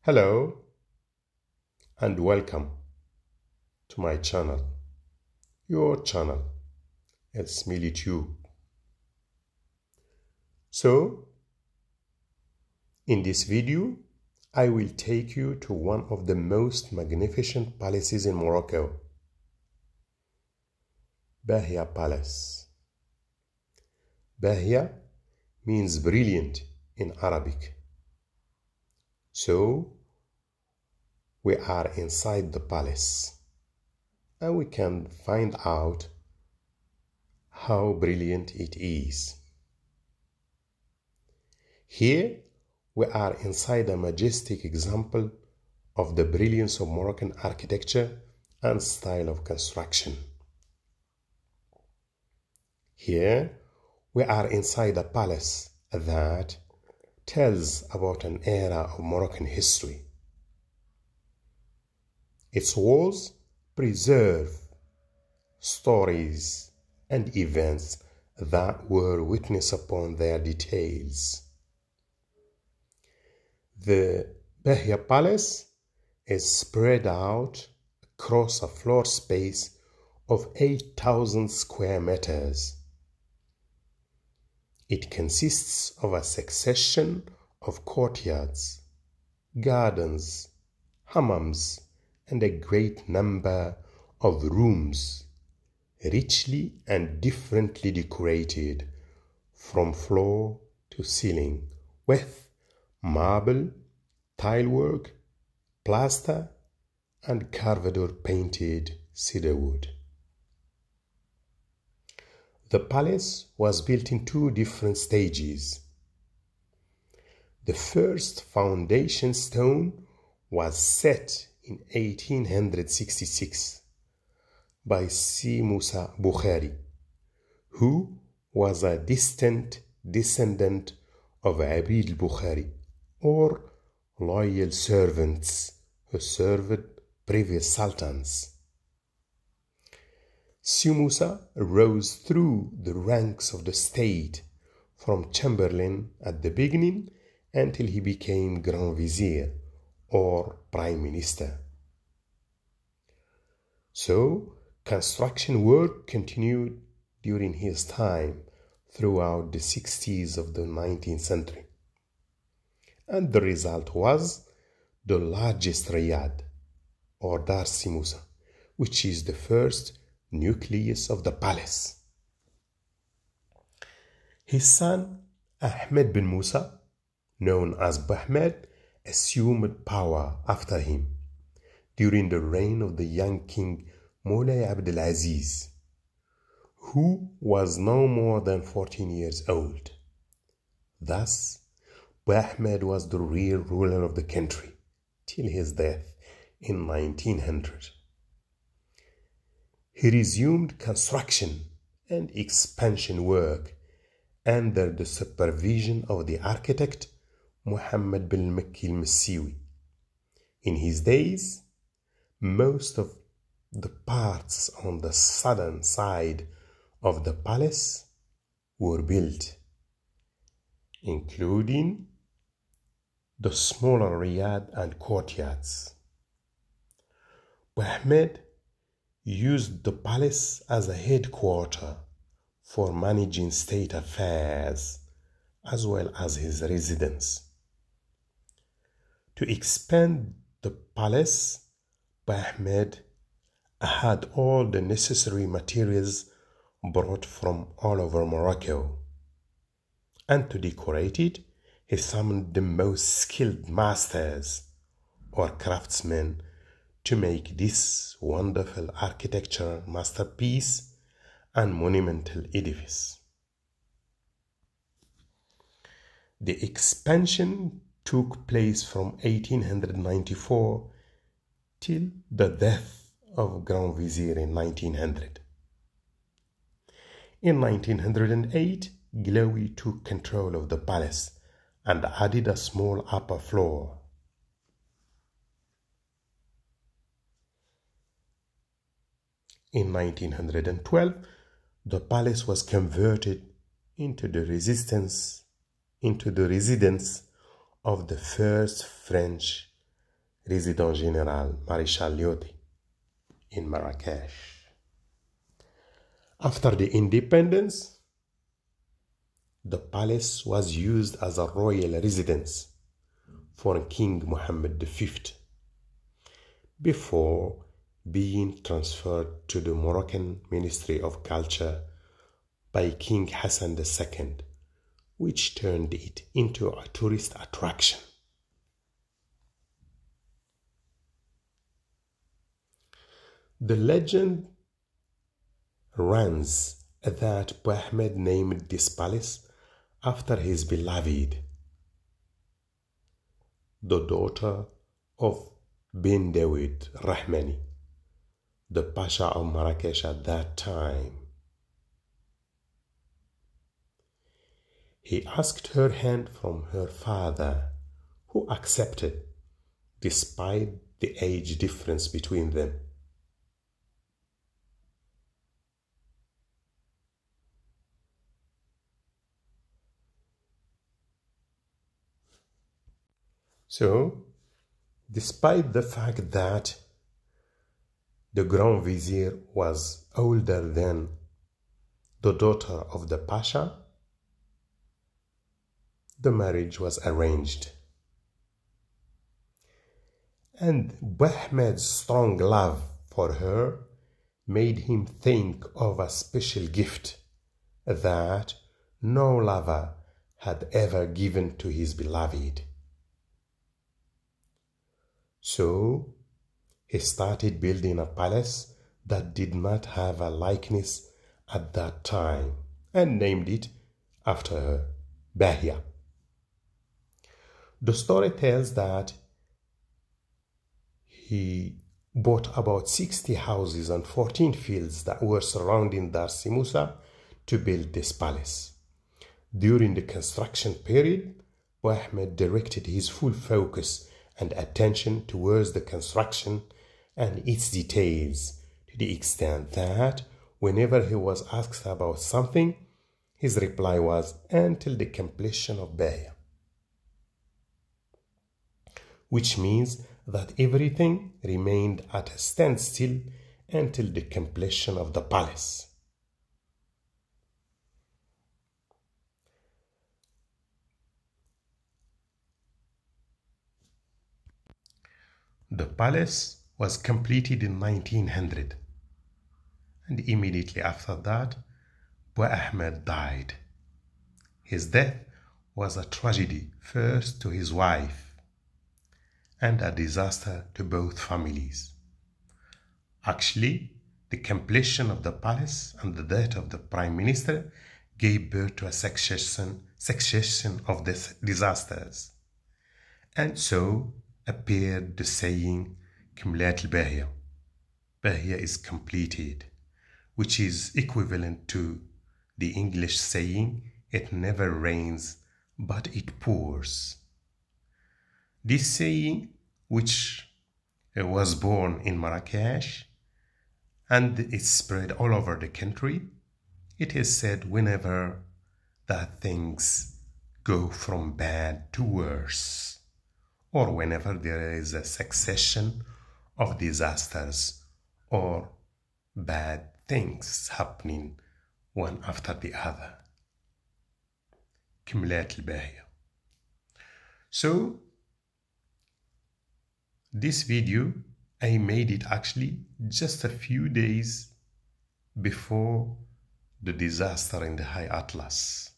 Hello and welcome to my channel, your channel, it's MiliTube. So, in this video, I will take you to one of the most magnificent palaces in Morocco, Bahia Palace. Bahia means brilliant in Arabic. So, we are inside the palace and we can find out how brilliant it is. Here, we are inside a majestic example of the brilliance of Moroccan architecture and style of construction. Here, we are inside a palace that tells about an era of Moroccan history. Its walls preserve stories and events that were witnessed upon their details. The Bahia Palace is spread out across a floor space of 8,000 square meters. It consists of a succession of courtyards, gardens, hammams, and a great number of rooms, richly and differently decorated from floor to ceiling with marble, tilework, plaster, and carved or painted cedar wood. The palace was built in two different stages. The first foundation stone was set in 1866 by Si Musa Bukhari, who was a distant descendant of Abid Bukhari, or loyal servants who served previous sultans. Si Musa rose through the ranks of the state from Chamberlain at the beginning until he became Grand Vizier or Prime Minister. So, construction work continued during his time throughout the 60s of the 19th century. And the result was the largest Riyadh, or Dar Si Musa, which is the first nucleus of the palace. His son, Ahmed bin Musa, known as Bahmed, assumed power after him during the reign of the young king Moulay Abdel Aziz, who was no more than 14 years old. Thus, Bahmed was the real ruler of the country till his death in 1900. He resumed construction and expansion work under the supervision of the architect Muhammad bin Makki al-Massiwi. In his days, most of the parts on the southern side of the palace were built, including the smaller Riyadh and courtyards. Bahmed used the palace as a headquarters for managing state affairs as well as his residence. To expand the palace, Bahmed had all the necessary materials brought from all over Morocco. And to decorate it, he summoned the most skilled masters or craftsmen to make this wonderful architectural masterpiece and monumental edifice. The expansion took place from 1894 till the death of Grand Vizier in 1900. In 1908, Glowy took control of the palace and added a small upper floor. In 1912, the palace was converted into the residence of the first French Resident General Maréchal Lyoté in Marrakech. After the independence, the palace was used as a royal residence for King Mohammed V before being transferred to the Moroccan Ministry of Culture by King Hassan II, which turned it into a tourist attraction. The legend runs that Ahmed named this palace after his beloved, the daughter of bin Dawid Rahmani, the Pasha of Marrakech at that time. He asked her hand from her father, who accepted, despite the age difference between them. So, despite the fact that the Grand Vizier was older than the daughter of the Pasha, the marriage was arranged. And Ahmed's strong love for her made him think of a special gift that no lover had ever given to his beloved. So he started building a palace that did not have a likeness at that time and named it after her, Bahia. The story tells that he bought about 60 houses and 14 fields that were surrounding Dar Simusa to build this palace. During the construction period, Ahmed directed his full focus and attention towards the construction and its details, to the extent that whenever he was asked about something, his reply was, until the completion of Bahia. Which means that everything remained at a standstill until the completion of the palace. The palace was completed in 1900, and immediately after that, Ahmed died. His death was a tragedy, first to his wife, and a disaster to both families. Actually, the completion of the palace and the death of the prime minister gave birth to a succession of disasters. And so appeared the saying, كملات الباهية, Bahia is completed, which is equivalent to the English saying, it never rains, but it pours. This saying, which was born in Marrakech, and it spread all over the country, it is said whenever that things go from bad to worse, or whenever there is a succession of disasters or bad things happening one after the other. كملات الباهية. So, this video, I made it actually just a few days before the disaster in the High Atlas.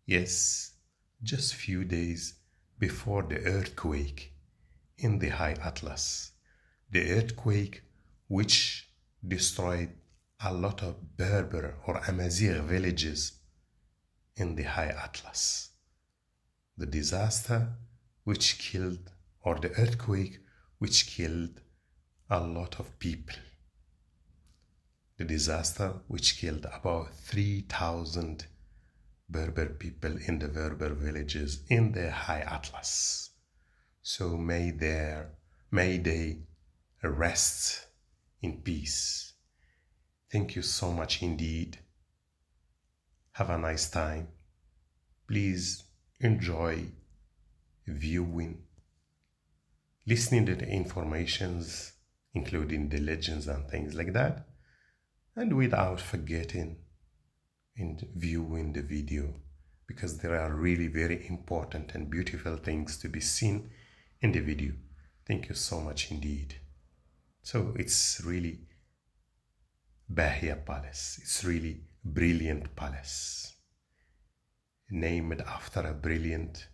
Yes, just few days before the earthquake in the High Atlas. The earthquake which destroyed a lot of Berber or Amazigh villages in the High Atlas. The disaster which killed, or the earthquake which killed a lot of people. The disaster which killed about 3,000 Berber people in the Berber villages in the High Atlas. So may they rest in peace. Thank you so much indeed. Have a nice time. Please enjoy viewing listening to the informations, including the legends and things like that, and without forgetting in viewing the video, because there are really very important and beautiful things to be seen in the video. Thank you so much indeed. So it's really Bahia Palace. It's really brilliant palace, named after a brilliant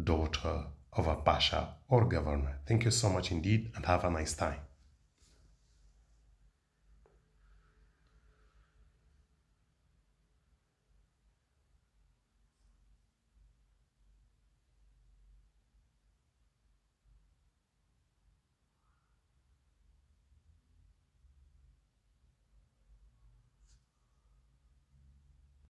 daughter of a pasha or governor. Thank you so much indeed, and have a nice time.